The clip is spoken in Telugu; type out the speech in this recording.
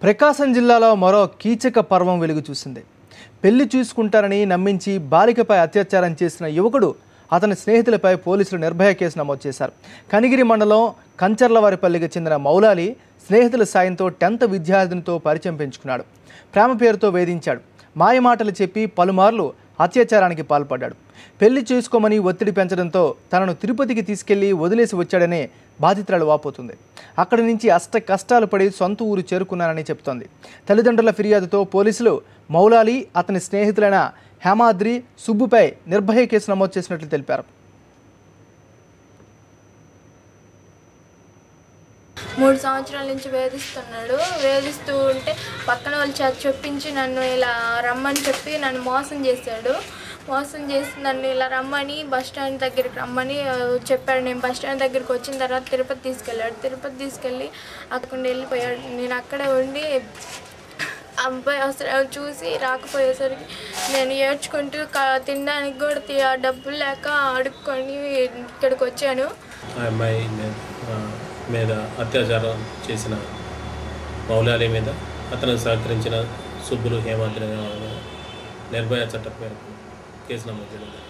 ప్రకాశం జిల్లాలో మరో కీచక పర్వం వెలుగు చూసింది. పెళ్లి చూసుకుంటారని నమ్మించి బాలికపై అత్యాచారం చేసిన యువకుడు అతని స్నేహితులపై పోలీసులు నిర్భయ కేసు నమోదు చేశారు. కనిగిరి మండలం కంచర్లవారిపల్లికి చెందిన మౌలాలి స్నేహితుల సాయంతో 10th విద్యార్థినితో పరిచయం పెంచుకున్నాడు. ప్రేమ పేరుతో వేధించాడు. మాయమాటలు చెప్పి పలుమార్లు అత్యాచారానికి పాల్పడ్డాడు. పెళ్లి చేసుకోమని ఒత్తిడి పెంచడంతో తనను తిరుపతికి తీసుకెళ్లి వదిలేసి వచ్చాడని బాధితురాలు వాపోతుంది. అక్కడి నుంచి అష్ట కష్టాలు పడి సొంత ఊరు చేరుకున్నానని చెబుతోంది. తల్లిదండ్రుల ఫిర్యాదుతో పోలీసులు మౌలాలి అతని స్నేహితులైన హేమాద్రి, సుబ్బుపై నిర్భయ కేసు నమోదు చేసినట్లు తెలిపారు. 3 సంవత్సరాల నుంచి వేధిస్తూ ఉంటే పక్కన వాళ్ళు చెప్పించి నన్ను ఇలా రమ్మని చెప్పి నన్ను మోసం చేసి నన్ను ఇలా రమ్మని బస్ స్టాండ్ దగ్గరికి రమ్మని చెప్పాడు. నేను బస్ స్టాండ్ దగ్గరికి వచ్చిన తర్వాత తిరుపతి తీసుకెళ్ళి అక్కడ వెళ్ళిపోయాడు. నేను అక్కడే ఉండి అబ్బాయి అవసరం చూసి రాకపోయేసరికి నేను ఏడ్చుకుంటూ తినడానికి కూడా డబ్బులు లేక అడుక్కొని ఇక్కడికి వచ్చాను. అమ్మాయి మీద అత్యాచారం చేసిన మౌలాలి మీద అతను సహకరించిన సుబ్బులు, హేమాద్రి నిర్భయ చట్టం మేరకు కేసు నమోదు చేయాలి.